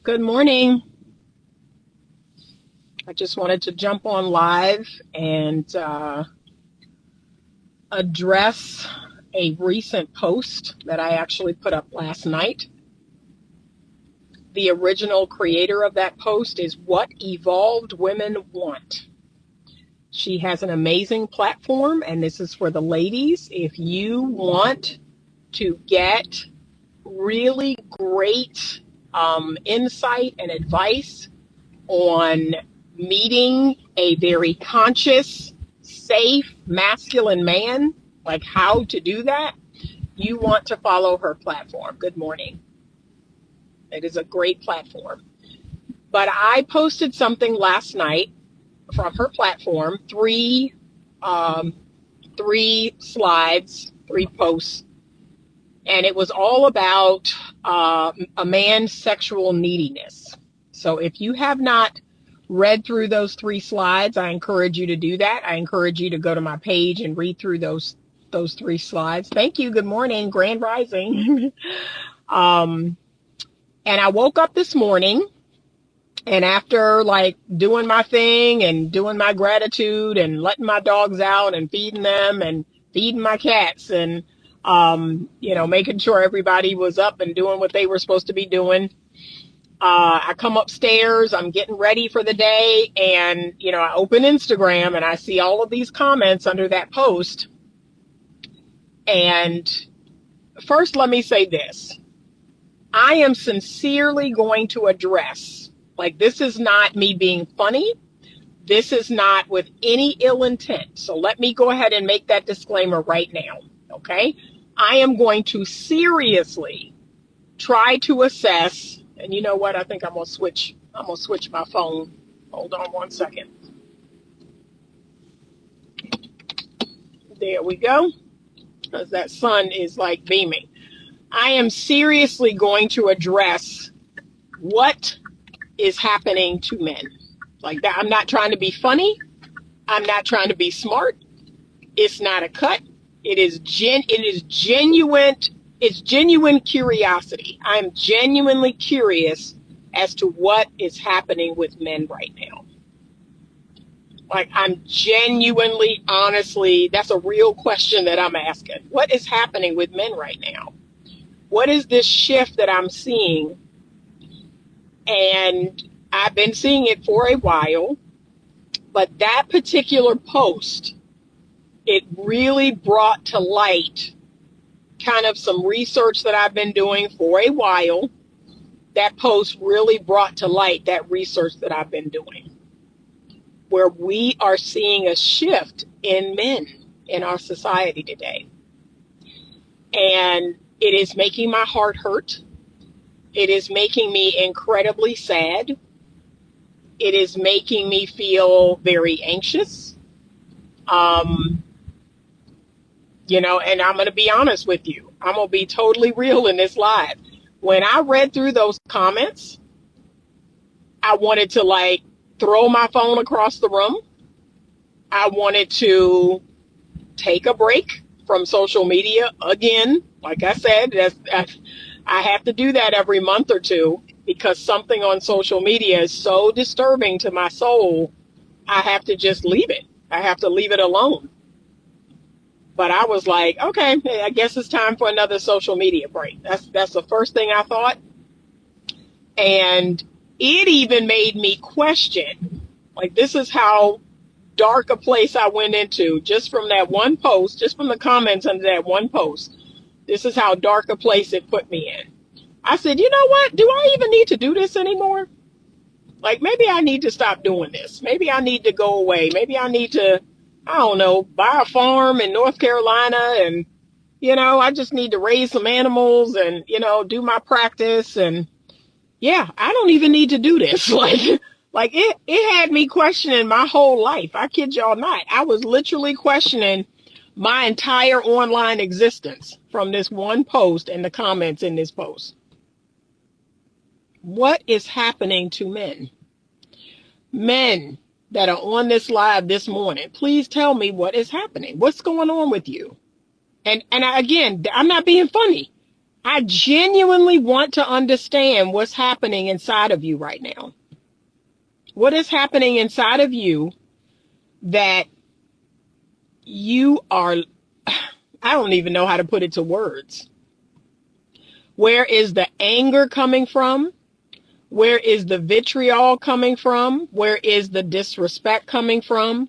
Good morning. I just wanted to jump on live and address a recent post that I actually put up last night. The original creator of that post is What Evolved Women Want. She has an amazing platform, and this is for the ladies. If you want to get really great insight and advice on meeting a very conscious, safe, masculine man, like how to do that, you want to follow her platform. Good morning. It is a great platform. But I posted something last night from her platform, three slides, three posts, and it was all about a man's sexual neediness. So if you have not read through those three slides, I encourage you to do that. I encourage you to go to my page and read through those three slides. Thank you. Good morning. Grand Rising. And I woke up this morning, and after like doing my thing and doing my gratitude and letting my dogs out and feeding them and feeding my cats and making sure everybody was up and doing what they were supposed to be doing. I come upstairs, I'm getting ready for the day, and, I open Instagram and I see all of these comments under that post. And first, let me say this. I am sincerely going to address, this is not me being funny. This is not with any ill intent. So let me go ahead and make that disclaimer right now, okay? I am going to seriously try to assess. And you know what? I think I'm gonna switch my phone. Hold on one second. There we go. Because that sun is like beaming. I am seriously going to address what is happening to men. Like that. I'm not trying to be funny. I'm not trying to be smart. It's not a cut. It is genuine. It's genuine curiosity. I'm genuinely curious as to what is happening with men right now. I'm genuinely, honestly, that's a real question that I'm asking. What is happening with men right now? What is this shift that I'm seeing? And I've been seeing it for a while, but that particular post, it really brought to light kind of some research that I've been doing for a while. That post really brought to light that research that I've been doing, where we are seeing a shift in men in our society today. And it is making my heart hurt. It is making me incredibly sad. It is making me feel very anxious. And I'm going to be honest with you. I'm going to be totally real in this live. When I read through those comments, I wanted to throw my phone across the room. I wanted to take a break from social media again. Like I said, I have to do that every month or two because something on social media is so disturbing to my soul. I have to just leave it. I have to leave it alone. But I was like, okay, I guess it's time for another social media break. That's the first thing I thought. And it even made me question, this is how dark a place I went into just from that one post, just from the comments under that one post. This is how dark a place it put me in. I said, you know what? Do I even need to do this anymore? Maybe I need to stop doing this. Maybe I need to go away. Maybe I need to, I don't know, buy a farm in North Carolina and, I just need to raise some animals and, do my practice. And yeah, I don't even need to do this. It had me questioning my whole life. I kid y'all not. I was literally questioning my entire online existence from this one post and the comments in this post. What is happening to men? Men that are on this live this morning, please tell me what is happening. What's going on with you? And again, I'm not being funny. I genuinely want to understand what's happening inside of you right now. What is happening inside of you that you are, I don't even know how to put it to words. Where is the anger coming from? Where is the vitriol coming from? Where is the disrespect coming from?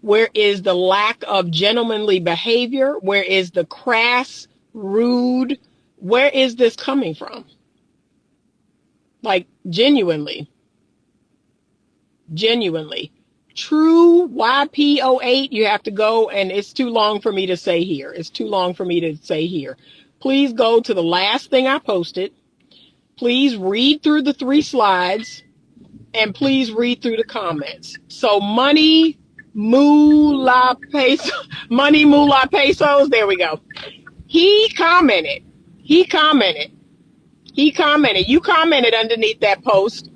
Where is the lack of gentlemanly behavior? Where is the crass, rude? Where is this coming from? Like, genuinely. True YP08, you have to go, and it's too long for me to say here. Please go to the last thing I posted. Please read through the 3 slides, and please read through the comments. So money moolah pesos, there we go. He commented. You commented underneath that post.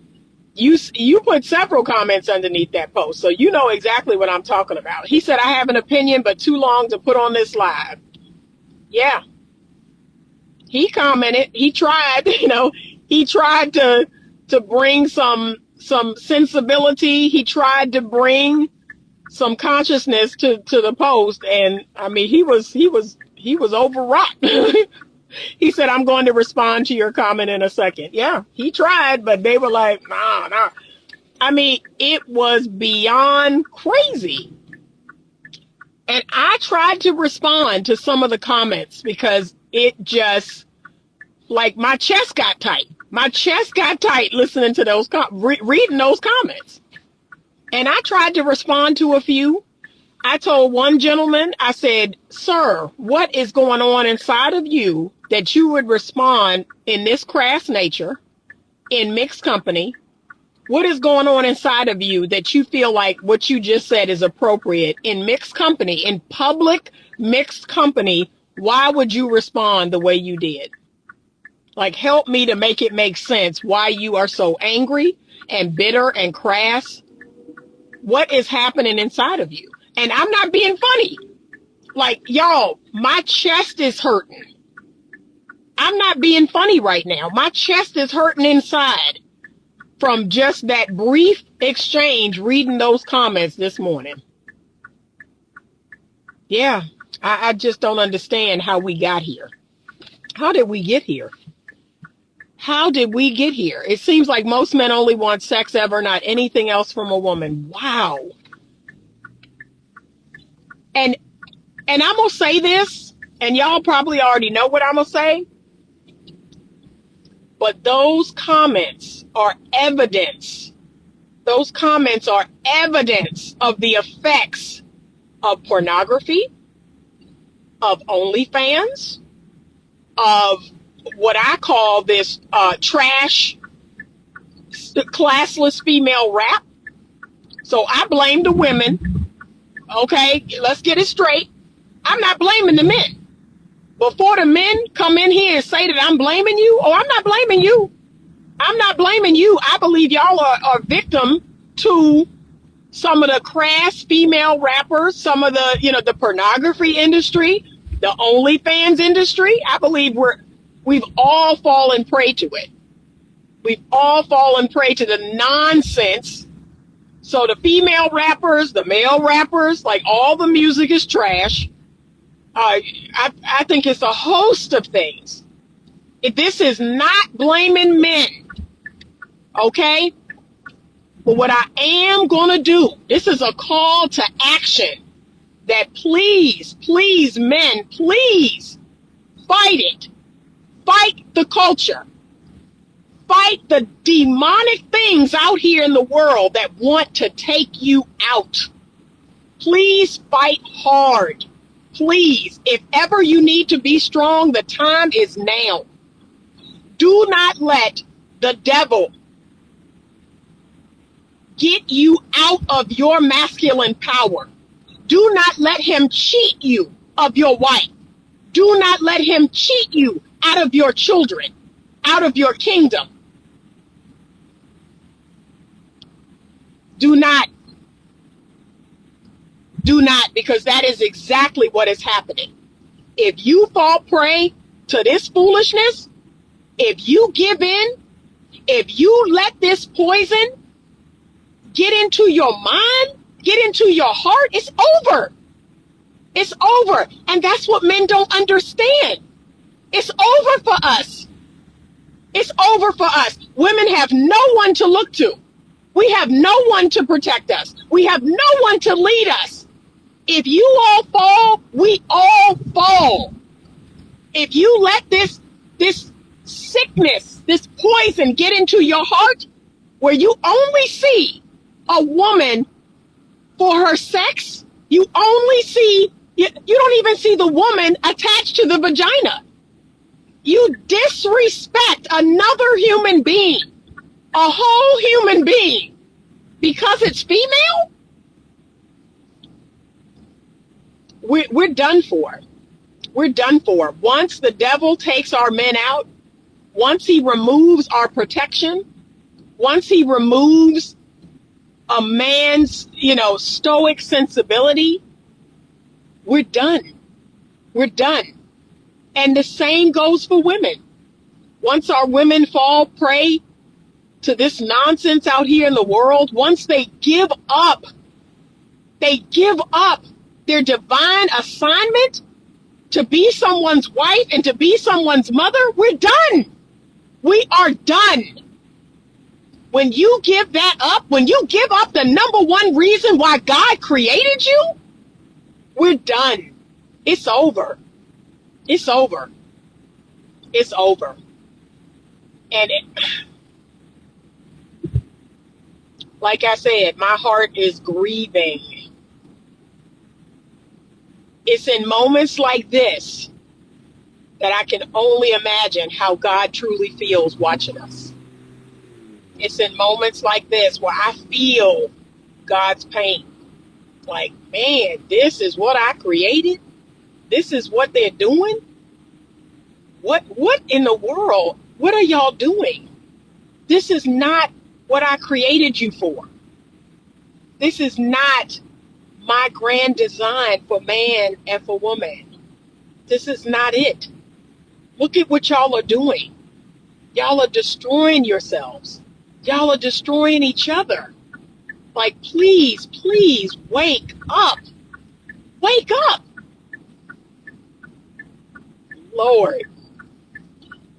You put several comments underneath that post, so you know exactly what I'm talking about. He said, I have an opinion, but too long to put on this live. Yeah. He commented. He tried, he tried to bring some sensibility. He tried to bring some consciousness to the post, and I mean, he was overwrought. He said, I'm going to respond to your comment in a second. Yeah, he tried, but they were like, nah. I mean, it was beyond crazy. And I tried to respond to some of the comments because it just, like, my chest got tight. Listening to those, reading those comments. And I tried to respond to a few. I told one gentleman, I said, sir, what is going on inside of you that you would respond in this crass nature, in mixed company? What is going on inside of you that you feel like what you just said is appropriate in mixed company, in public mixed company? Why would you respond the way you did? Like, help me to make it make sense why you are so angry and bitter and crass. What is happening inside of you? And I'm not being funny. Like, y'all, my chest is hurting. I'm not being funny right now. My chest is hurting inside from just that brief exchange reading those comments this morning. Yeah, I just don't understand how we got here. How did we get here? It seems like most men only want sex ever, not anything else from a woman. Wow. And I'm going to say this, and y'all probably already know what I'm going to say, but those comments are evidence. Of the effects of pornography, of OnlyFans, of what I call this trash, classless female rap. So I blame the women. Okay, let's get it straight. I'm not blaming the men. Before the men come in here and say that I'm blaming you, I'm not blaming you. I believe y'all are victim to some of the crass female rappers, some of the, the pornography industry, the OnlyFans industry. I believe we've all fallen prey to it. We've all fallen prey to the nonsense. So the female rappers, the male rappers, like, all the music is trash. I think it's a host of things. This is not blaming men, okay? But what I am going to do, this is a call to action, that please, men, please fight it. Fight the culture. Fight the demonic things out here in the world that want to take you out. Please fight hard. Please, if ever you need to be strong, the time is now. Do not let the devil get you out of your masculine power. Do not let him cheat you of your wife. Do not let him cheat you out of your children, out of your kingdom. Do not, because that is exactly what is happening. If you fall prey to this foolishness, If you give in, if you let this poison get into your mind, get into your heart, it's over. It's over. And that's what men don't understand. It's over for us. It's over for us. Women have no one to look to. We have no one to protect us. We have no one to lead us. If you all fall, we all fall. If you let this sickness, this poison get into your heart, where you only see a woman for her sex, you don't even see the woman attached to the vagina. You disrespect another human being, a whole human being, because it's female. We're done for. We're done for. Once the devil takes our men out, once he removes our protection, once he removes a man's, stoic sensibility, we're done. We're done. And the same goes for women. Once our women fall prey to this nonsense out here in the world, once they give up their divine assignment to be someone's wife and to be someone's mother, we're done. We are done. When you give that up, when you give up the number one reason why God created you, we're done. It's over. It's over. It's over. And like I said, my heart is grieving. It's in moments like this that I can only imagine how God truly feels watching us. It's in moments like this where I feel God's pain. Like, man, this is what I created? This is what they're doing? What in the world? What are y'all doing? This is not what I created you for. This is not my grand design for man and for woman. This is not it. Look at what y'all are doing. Y'all are destroying yourselves. Y'all are destroying each other. Like, please, please wake up. Wake up. Lord.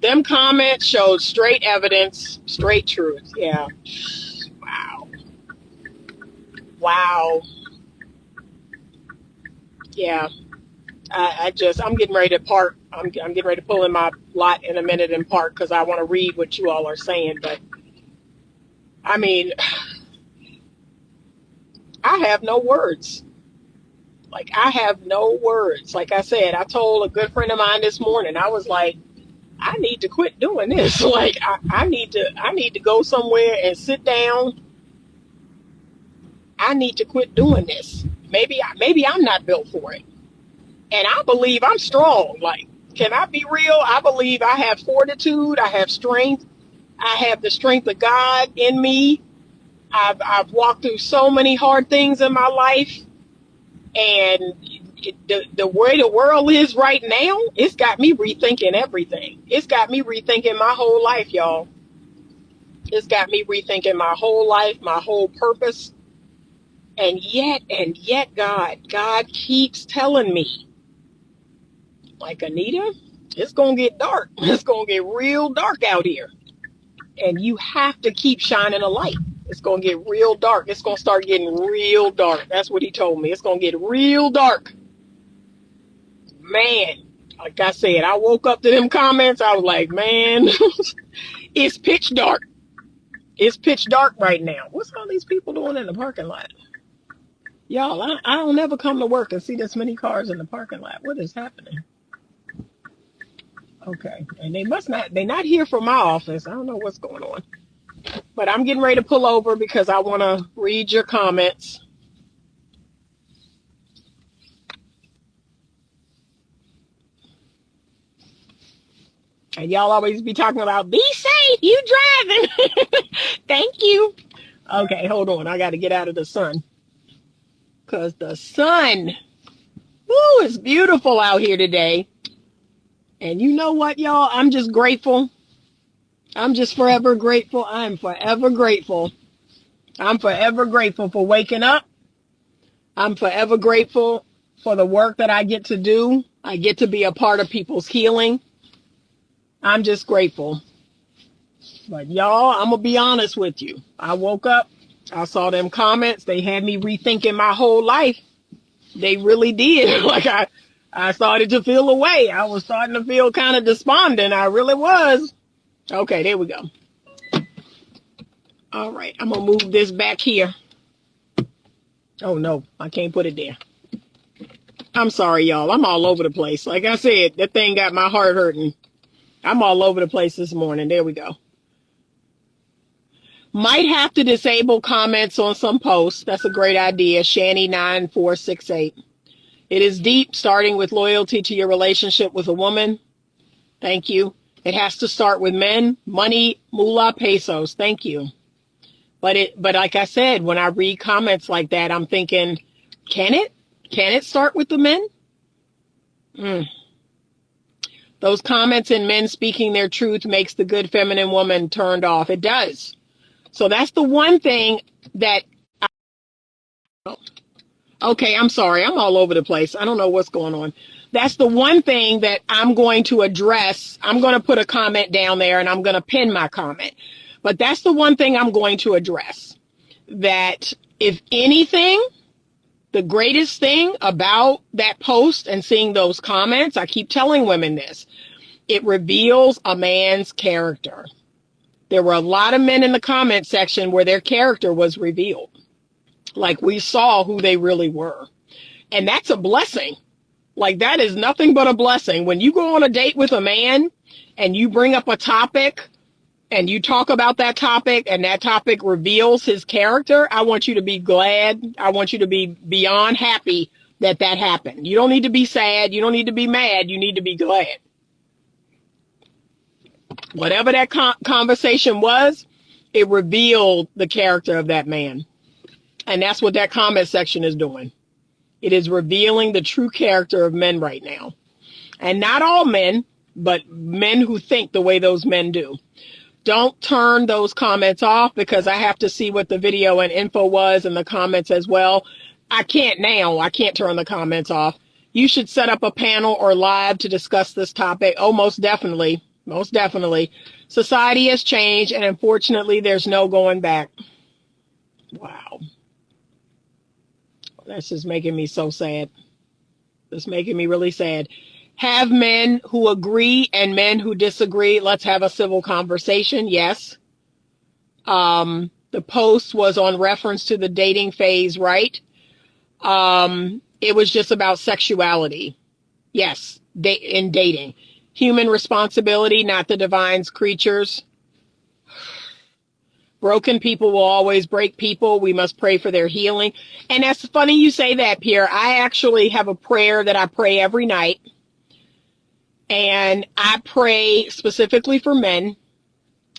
Them comments showed straight evidence, straight truth. Yeah. Wow. Wow. Yeah. I'm getting ready to park. I'm getting ready to pull in my lot in a minute and park because I want to read what you all are saying. But I mean, I have no words. Like, I have no words. Like I said, I told a good friend of mine this morning, I was like, I need to quit doing this. Like, I need to go somewhere and sit down. I need to quit doing this. Maybe I'm not built for it. And I believe I'm strong. Like, can I be real? I believe I have fortitude. I have strength. I have the strength of God in me. I've walked through so many hard things in my life. And the way the world is right now, it's got me rethinking everything. It's got me rethinking my whole life, y'all. It's got me rethinking my whole life, my whole purpose. And yet, God keeps telling me, like, Anita, it's going to get dark. It's going to get real dark out here. And you have to keep shining a light. It's going to get real dark. It's going to start getting real dark. That's what he told me. It's going to get real dark. Man, like I said, I woke up to them comments. I was like, man, it's pitch dark. It's pitch dark right now. What's all these people doing in the parking lot? Y'all, I don't ever come to work and see this many cars in the parking lot. What is happening? Okay. And they're not here from my office. I don't know what's going on. But I'm getting ready to pull over because I want to read your comments. And y'all always be talking about, be safe, you driving. Thank you. Okay, hold on. I got to get out of the sun. Because the sun, woo, is beautiful out here today. And you know what, y'all? I'm just grateful. I'm just forever grateful. I'm forever grateful. I'm forever grateful for waking up. I'm forever grateful for the work that I get to do. I get to be a part of people's healing. I'm just grateful. But y'all, I'm going to be honest with you. I woke up, I saw them comments. They had me rethinking my whole life. They really did. I started to feel away. I was starting to feel kind of despondent. I really was. Okay, there we go. All right, I'm going to move this back here. Oh, no, I can't put it there. I'm sorry, y'all. I'm all over the place. Like I said, that thing got my heart hurting. I'm all over the place this morning. There we go. Might have to disable comments on some posts. That's a great idea. Shanny9468. It is deep, starting with loyalty to your relationship with a woman. Thank you. It has to start with men, money, moolah, pesos. Thank you. But like I said, when I read comments like that, I'm thinking, can it? Can it start with the men? Those comments and men speaking their truth makes the good feminine woman turned off. It does. So that's the one thing that, okay, I'm sorry. I'm all over the place. I don't know what's going on. That's the one thing that I'm going to address. I'm going to put a comment down there and I'm going to pin my comment. But that's the one thing I'm going to address. That if anything, the greatest thing about that post and seeing those comments, I keep telling women this, it reveals a man's character. There were a lot of men in the comment section where their character was revealed. Like we saw who they really were. And that's a blessing. Like that is nothing but a blessing. When you go on a date with a man and you bring up a topic and you talk about that topic and that topic reveals his character, I want you to be glad. I want you to be beyond happy that that happened. You don't need to be sad. You don't need to be mad. You need to be glad. Whatever that conversation was, it revealed the character of that man. And that's what that comment section is doing. It is revealing the true character of men right now. And not all men, but men who think the way those men do. Don't turn those comments off because I have to see what the video and info was in the comments as well. I can't now. I can't turn the comments off. You should set up a panel or live to discuss this topic. Oh, most definitely. Most definitely. Society has changed, and unfortunately, there's no going back. Wow. That's just making me so sad. It's making me really sad. Have men who agree and men who disagree. Let's have a civil conversation. Yes. The post was on reference to the dating phase, right? It was just about sexuality. Yes, in dating. Human responsibility, not the divine's creatures. Broken people will always break people. We must pray for their healing. And that's funny you say that, Pear. I actually have a prayer that I pray every night. And I pray specifically for men.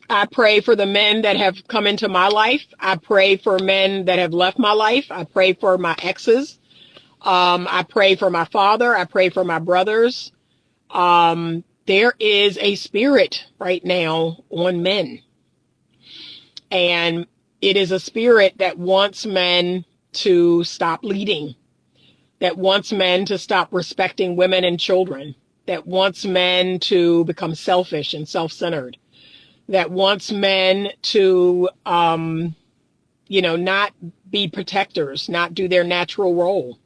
I pray for the men that have come into my life. I pray for men that have left my life. I pray for my exes. I pray for my father. I pray for my brothers. There is a spirit right now on men. And it is a spirit that wants men to stop leading, that wants men to stop respecting women and children, that wants men to become selfish and self-centered, that wants men to, not be protectors, not do their natural role.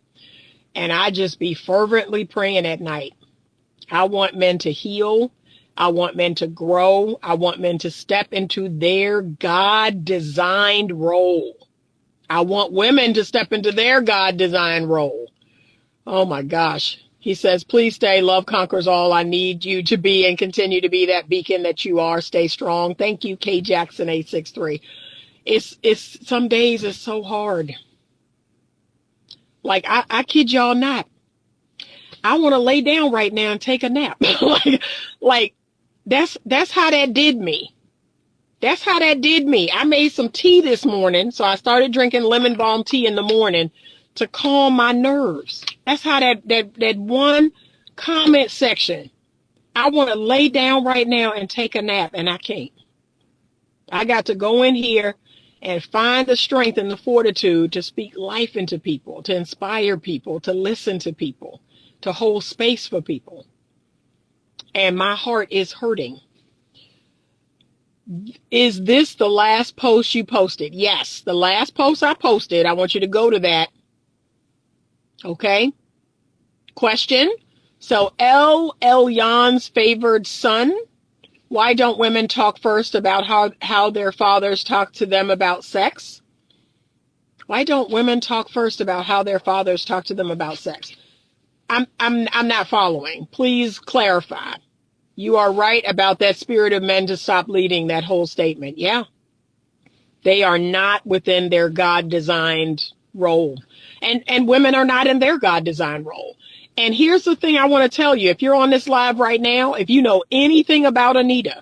And I just be fervently praying at night. I want men to heal. I want men to grow. I want men to step into their God-designed role. I want women to step into their God-designed role. Oh my gosh. He says, please stay. Love conquers all. I need you to be and continue to be that beacon that you are. Stay strong. Thank you, K Jackson 863. It's some days it's so hard. Like I kid y'all not. I want to lay down right now and take a nap. like that's how that did me. That's how that did me. I made some tea this morning, so I started drinking lemon balm tea in the morning to calm my nerves. That's how that one comment section. I want to lay down right now and take a nap, and I can't. I got to go in here and find the strength and the fortitude to speak life into people, to inspire people, to listen to people, to hold space for people. And my heart is hurting. Is this the last post you posted? Yes, the last post I posted. I want you to go to that. Okay. Question. So El Elion's favored son. Why don't women talk first about how their fathers talk to them about sex? Why don't women talk first about how their fathers talk to them about sex? I'm not following. Please clarify. You are right about that spirit of men to stop leading, that whole statement. Yeah. They are not within their God-designed role. And women are not in their God-designed role. And here's the thing I want to tell you. If you're on this live right now, if you know anything about Anita,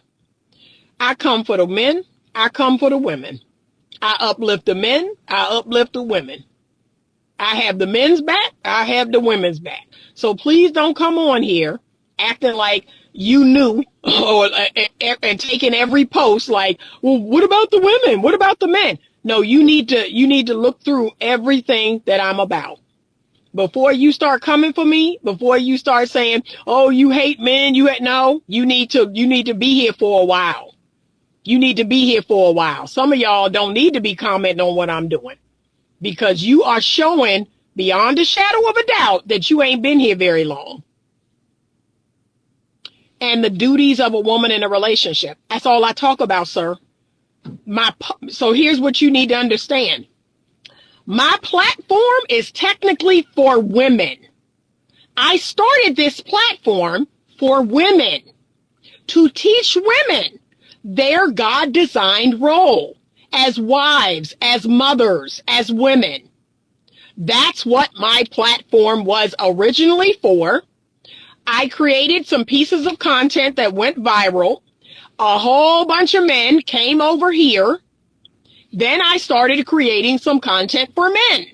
I come for the men. I come for the women. I uplift the men. I uplift the women. I have the men's back. I have the women's back. So please don't come on here acting like you knew or and taking every post like, well, what about the women? What about the men? No, you need to look through everything that I'm about. Before you start coming for me, before you start saying, oh, you hate men, no, you need to be here for a while. You need to be here for a while. Some of y'all don't need to be commenting on what I'm doing because you are showing beyond a shadow of a doubt that you ain't been here very long. And the duties of a woman in a relationship. That's all I talk about, sir. So here's what you need to understand. My platform is technically for women. I started this platform for women to teach women their God-designed role as wives, as mothers, as women. That's what my platform was originally for. I created some pieces of content that went viral. A whole bunch of men came over here. Then I started creating some content for men.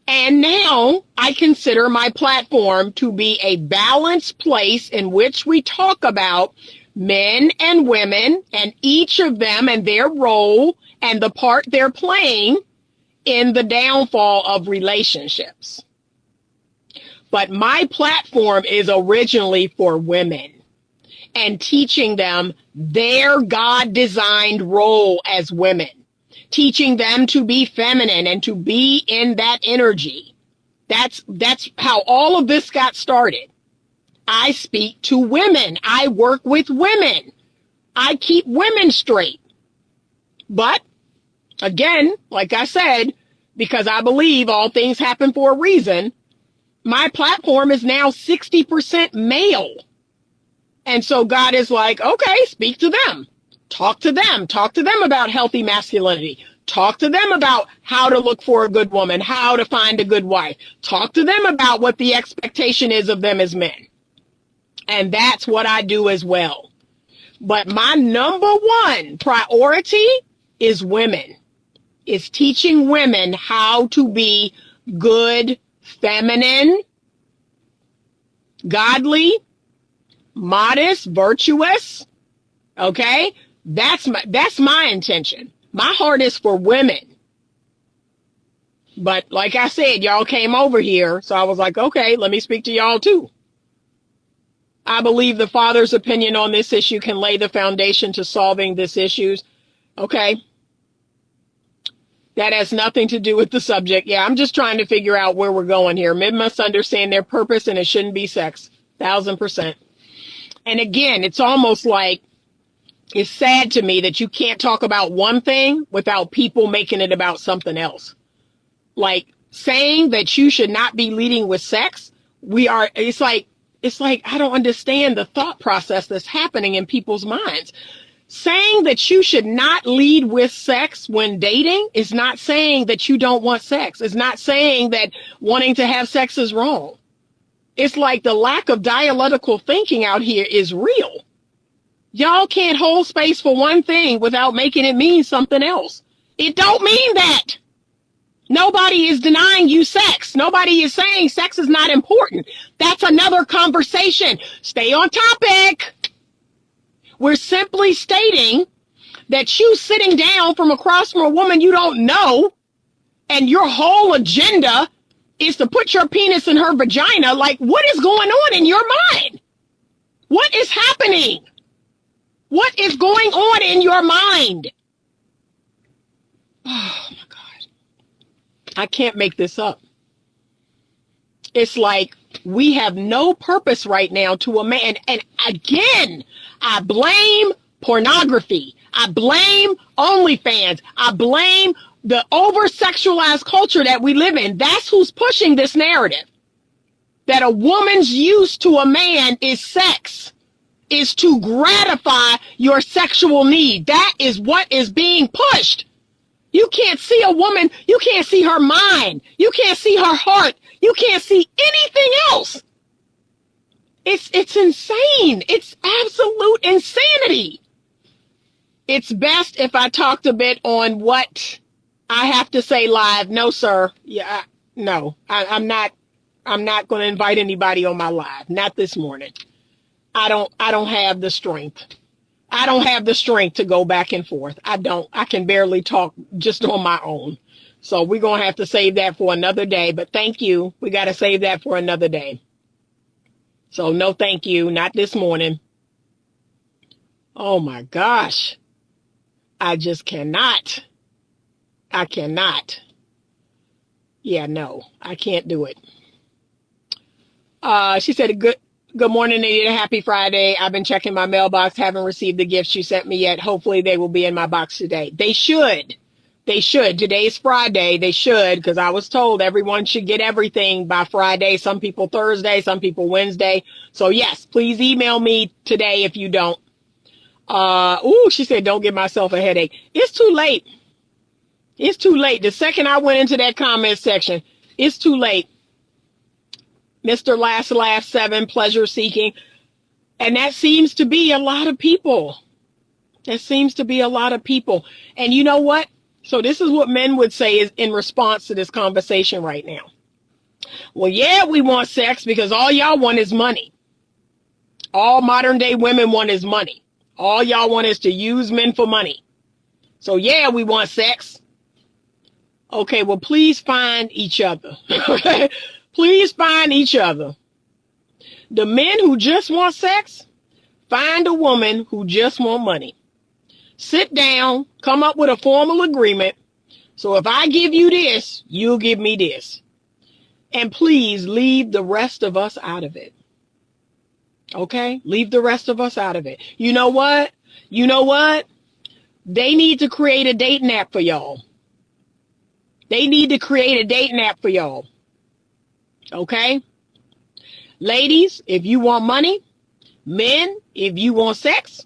And now I consider my platform to be a balanced place in which we talk about men and women and each of them and their role and the part they're playing in the downfall of relationships. But my platform is originally for women and teaching them their God-designed role as women, teaching them to be feminine and to be in that energy. That's how all of this got started. I speak to women. I work with women. I keep women straight. But again, like I said, because I believe all things happen for a reason, my platform is now 60% male. And so God is like, okay, speak to them. Talk to them. Talk to them about healthy masculinity. Talk to them about how to look for a good woman, how to find a good wife. Talk to them about what the expectation is of them as men. And that's what I do as well. But my number one priority is women. Is teaching women how to be good, feminine, godly, modest, virtuous. Okay? That's my intention. My heart is for women. But like I said, y'all came over here, so I was like, okay, let me speak to y'all too. I believe the Father's opinion on this issue can lay the foundation to solving this issue. Okay. That has nothing to do with the subject. Yeah, I'm just trying to figure out where we're going here. Men must understand their purpose and it shouldn't be sex. 1000%. And again, it's almost like it's sad to me that you can't talk about one thing without people making it about something else. Like saying that you should not be leading with sex. It's like, I don't understand the thought process that's happening in people's minds. Saying that you should not lead with sex when dating is not saying that you don't want sex. It's not saying that wanting to have sex is wrong. It's like the lack of dialectical thinking out here is real. Y'all can't hold space for one thing without making it mean something else. It don't mean that. Nobody is denying you sex. Nobody is saying sex is not important. That's another conversation. Stay on topic. We're simply stating that you sitting down from across from a woman you don't know, and your whole agenda is to put your penis in her vagina. Like, what is going on in your mind? What is happening? What is going on in your mind? Oh my God. I can't make this up. It's like we have no purpose right now to a man. And again, I blame pornography. I blame OnlyFans. I blame the over-sexualized culture that we live in. That's who's pushing this narrative. That a woman's use to a man is sex, is to gratify your sexual need. That is what is being pushed. You can't see a woman. You can't see her mind. You can't see her heart. You can't see anything else. It's insane. It's absolute insanity. It's best if I talked a bit on what I have to say live. No, sir. Yeah, no. I'm not going to invite anybody on my live. Not this morning. I don't have the strength. I don't have the strength to go back and forth. I don't. I can barely talk just on my own. So we're going to have to save that for another day. But thank you. We got to save that for another day. So no, thank you. Not this morning. Oh my gosh. I just cannot. I cannot. Yeah, no, I can't do it. She said, Good morning, Anita. Happy Friday. I've been checking my mailbox. Haven't received the gifts you sent me yet. Hopefully they will be in my box today. They should. They should. Today's Friday. They should, because I was told everyone should get everything by Friday. Some people Thursday, some people Wednesday. So yes, please email me today if you don't. She said, don't give myself a headache. It's too late. It's too late. The second I went into that comment section, it's too late. Mr. Last Laugh 7, pleasure seeking. And that seems to be a lot of people. That seems to be a lot of people. And you know what? So this is what men would say is in response to this conversation right now. Well, yeah, we want sex because all y'all want is money. All modern day women want is money. All y'all want is to use men for money. So yeah, we want sex. Okay, well, please find each other. Please find each other. The men who just want sex, find a woman who just want money. Sit down, come up with a formal agreement. So if I give you this, you'll give me this. And please leave the rest of us out of it. Okay? Leave the rest of us out of it. You know what? You know what? They need to create a dating app for y'all. They need to create a dating app for y'all. Okay? Ladies, if you want money, men, if you want sex,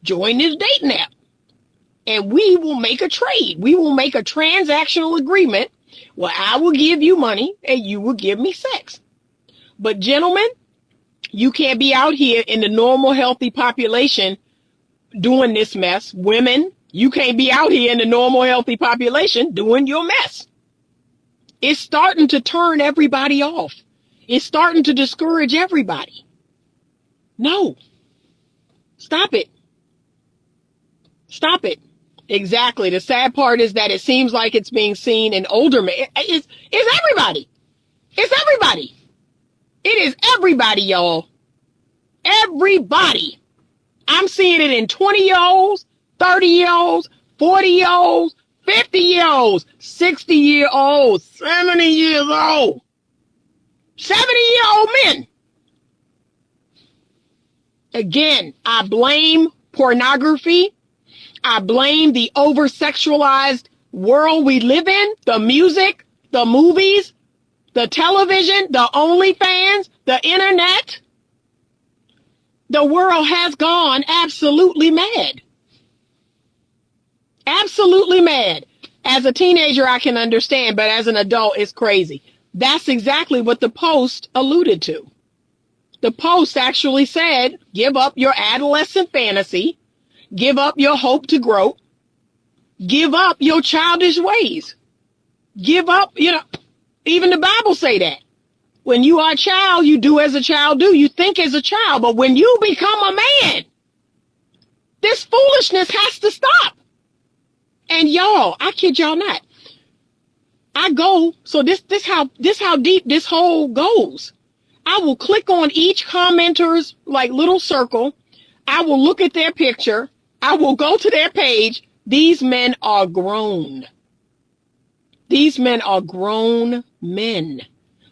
join this dating app. And we will make a trade. We will make a transactional agreement where I will give you money and you will give me sex. But gentlemen, you can't be out here in the normal, healthy population doing this mess. Women, you can't be out here in the normal, healthy population doing your mess. It's starting to turn everybody off. It's starting to discourage everybody. No. Stop it. Stop it. Exactly. The sad part is that it seems like it's being seen in older men. It's everybody. It's everybody. It is everybody, y'all. Everybody. I'm seeing it in 20-year-olds, 30-year-olds, 40-year-olds, 50-year-olds, 60-year-olds, 70 years old, 70-year-old men. Again, I blame pornography. I blame the over-sexualized world we live in, the music, the movies, the television, the OnlyFans, the internet. The world has gone absolutely mad. Absolutely mad. As a teenager, I can understand, but as an adult, it's crazy. That's exactly what the post alluded to. The post actually said, give up your adolescent fantasy, give up your hope to grow, give up your childish ways. Give up, even the Bible say that. When you are a child, you do as a child do. You think as a child. But when you become a man, this foolishness has to stop. And y'all, I kid y'all not. I go, so this how deep this hole goes. I will click on each commenter's like little circle. I will look at their picture. I will go to their page. These men are grown. These men are grown men.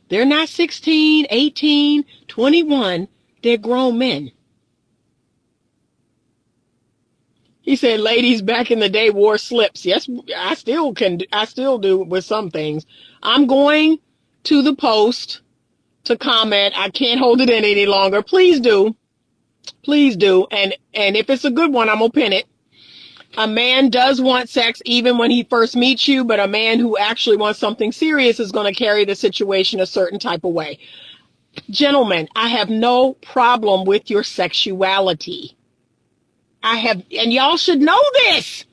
They're not 16, 18, 21. They're grown men. He said, ladies back in the day wore slips. Yes, I still do with some things. I'm going to the post to comment. I can't hold it in any longer. Please do. Please do. And if it's a good one, I'm going to pin it. A man does want sex even when he first meets you, but a man who actually wants something serious is going to carry the situation a certain type of way. Gentlemen, I have no problem with your sexuality. And y'all should know this.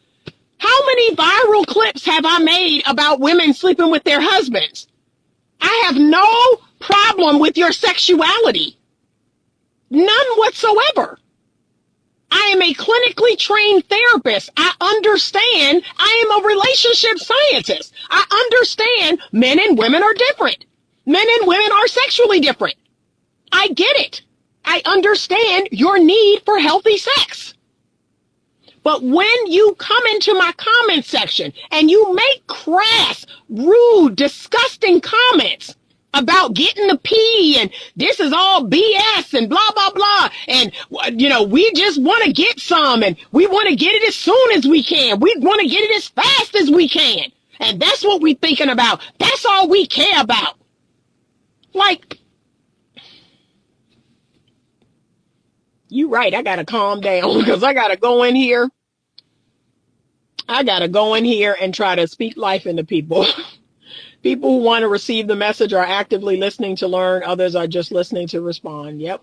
How many viral clips have I made about women sleeping with their husbands? I have no problem with your sexuality. None whatsoever. I am a clinically trained therapist. I understand. I am a relationship scientist. I understand men and women are different. Men and women are sexually different. I get it. I understand your need for healthy sex. But when you come into my comment section and you make crass, rude, disgusting comments about getting the pee and this is all BS and blah, blah, blah. And, you know, we just want to get some and we want to get it as soon as we can. We want to get it as fast as we can. And that's what we're thinking about. That's all we care about. Like, you right. I got to calm down because I got to go in here. I got to go in here and try to speak life into people. People who want to receive the message are actively listening to learn. Others are just listening to respond. Yep.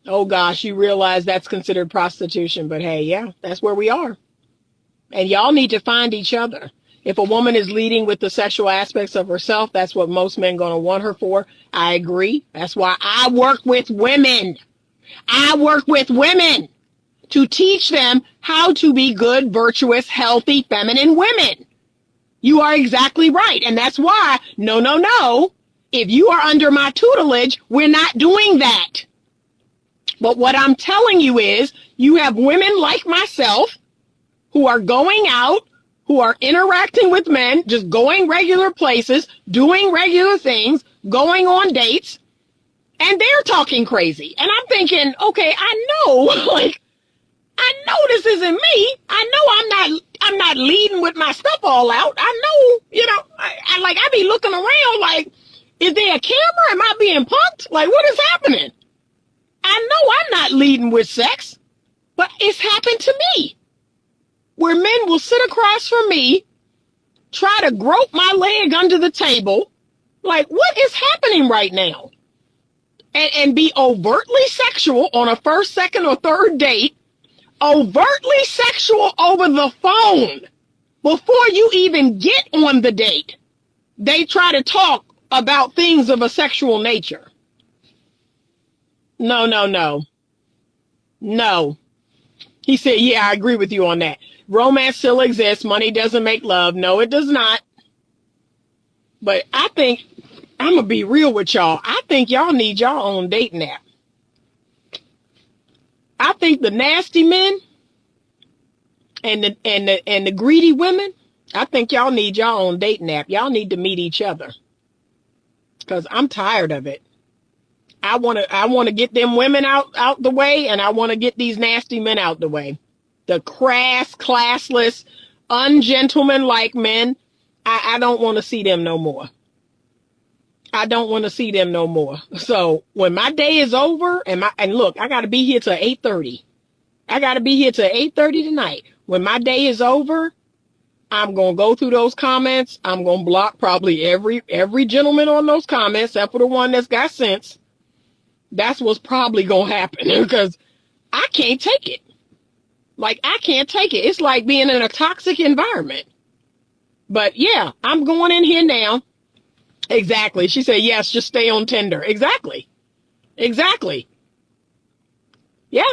Oh, gosh, you realize that's considered prostitution. But hey, yeah, that's where we are. And y'all need to find each other. If a woman is leading with the sexual aspects of herself, that's what most men going to want her for. I agree. That's why I work with women. I work with women to teach them how to be good, virtuous, healthy, feminine women. You are exactly right. And that's why, no. If you are under my tutelage, we're not doing that. But what I'm telling you is you have women like myself who are going out, who are interacting with men, just going regular places, doing regular things, going on dates, and they're talking crazy. And I'm thinking, okay, I know, I know this isn't me. I know I'm not leading with my stuff all out. I know, I be looking around like, is there a camera? Am I being punked? Like, what is happening? I know I'm not leading with sex, but it's happened to me. Where men will sit across from me, try to grope my leg under the table. Like, what is happening right now? And be overtly sexual on a first, second, or third date. Overtly sexual over the phone. Before you even get on the date, they try to talk about things of a sexual nature. No. He said, yeah, I agree with you on that. Romance still exists. Money doesn't make love. No, it does not. But I think, I'm going to be real with y'all. I think y'all need your own dating app. I think the nasty men and the greedy women, I think y'all need your own dating app. Y'all need to meet each other. Because I'm tired of it. I want to get them women out the way, and I want to get these nasty men out the way. The crass, classless, ungentlemanlike men, I don't want to see them no more. I don't want to see them no more. So when my day is over, and look, I got to be here till 8:30. I got to be here till 8:30 tonight. When my day is over, I'm going to go through those comments. I'm going to block probably every gentleman on those comments, except for the one that's got sense. That's what's probably going to happen because I can't take it. Like, I can't take it. It's like being in a toxic environment. But yeah, I'm going in here now. Exactly. She said, yes, just stay on Tinder. Exactly. Yeah.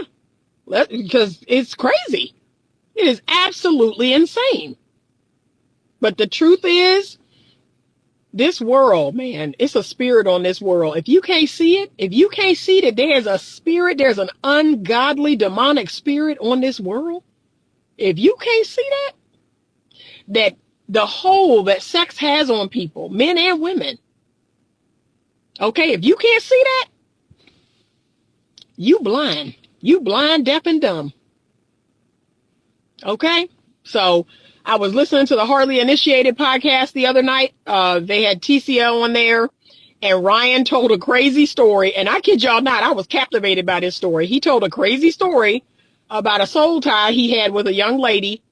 Because it's crazy. It is absolutely insane. But the truth is, this world, man, it's a spirit on this world. If you can't see it, if you can't see that there's a spirit, there's an ungodly demonic spirit on this world, if you can't see that the hold that sex has on people, men and women, okay, if you can't see that, you blind. You blind, deaf, and dumb. Okay? So I was listening to the Hardly Initiated podcast the other night. They had TCL on there, and Ryan told a crazy story. And I kid y'all not, I was captivated by this story. He told a crazy story about a soul tie he had with a young lady.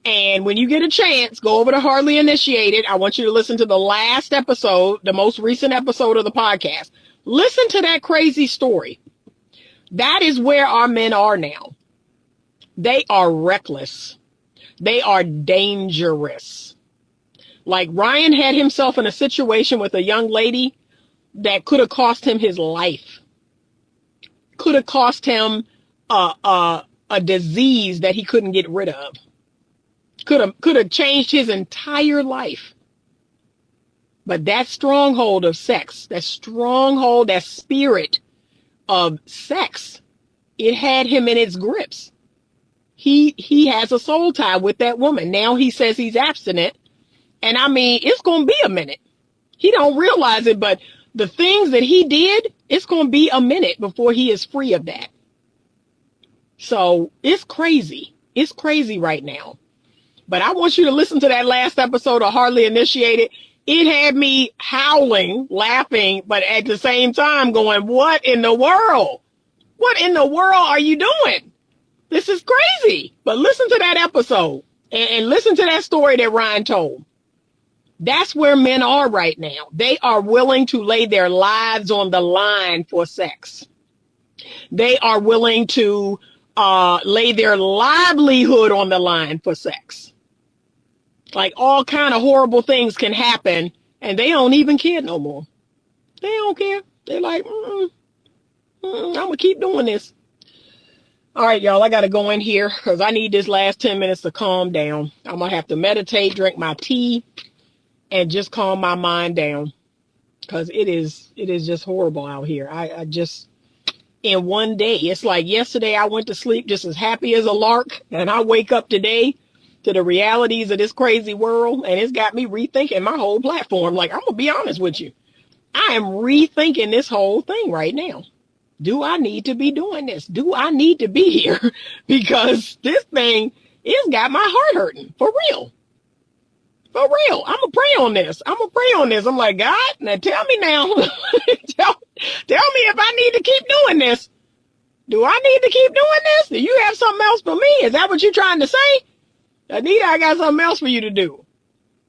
And when you get a chance, go over to Hardly Initiated. I want you to listen to the last episode, the most recent episode of the podcast. Listen to that crazy story. That is where our men are now. They are reckless. They are dangerous. Like Ryan had himself in a situation with a young lady that could have cost him his life. Could have cost him a disease that he couldn't get rid of. Could have changed his entire life. But that stronghold of sex, that stronghold, that spirit of sex, it had him in its grips. He has a soul tie with that woman. Now he says he's abstinent. And I mean, it's going to be a minute. He don't realize it, but the things that he did, it's going to be a minute before he is free of that. So it's crazy. It's crazy right now. But I want you to listen to that last episode of Hardly Initiated. It had me howling, laughing, but at the same time going, what in the world? What in the world are you doing? This is crazy. But listen to that episode and listen to that story that Ryan told. That's where men are right now. They are willing to lay their lives on the line for sex. They are willing to lay their livelihood on the line for sex. Like all kind of horrible things can happen and they don't even care no more. They don't care. They're like, I'm going to keep doing this. All right, y'all, I got to go in here because I need this last 10 minutes to calm down. I'm going to have to meditate, drink my tea, and just calm my mind down because it is just horrible out here. I just, in one day, it's like yesterday I went to sleep just as happy as a lark, and I wake up today to the realities of this crazy world, and it's got me rethinking my whole platform. Like, I'm going to be honest with you. I am rethinking this whole thing right now. Do I need to be doing this? Do I need to be here? Because this thing, it's got my heart hurting. For real. For real. I'm going to pray on this. I'm like, God, now tell me now. tell me if I need to keep doing this. Do I need to keep doing this? Do you have something else for me? Is that what you're trying to say? Anita, I got something else for you to do.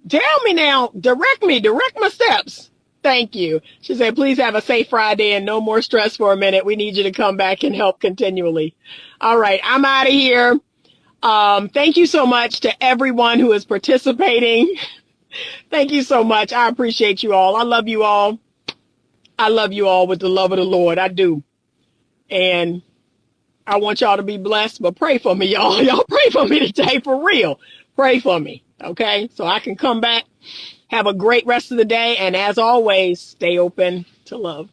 Tell me now. Direct my steps. Thank you. She said, please have a safe Friday and no more stress for a minute. We need you to come back and help continually. All right. I'm out of here. Thank you so much to everyone who is participating. Thank you so much. I appreciate you all. I love you all. I love you all with the love of the Lord. I do. And I want y'all to be blessed, but pray for me, y'all. Y'all pray for me today, for real. Pray for me. Okay. So I can come back. Have a great rest of the day. And as always, stay open to love.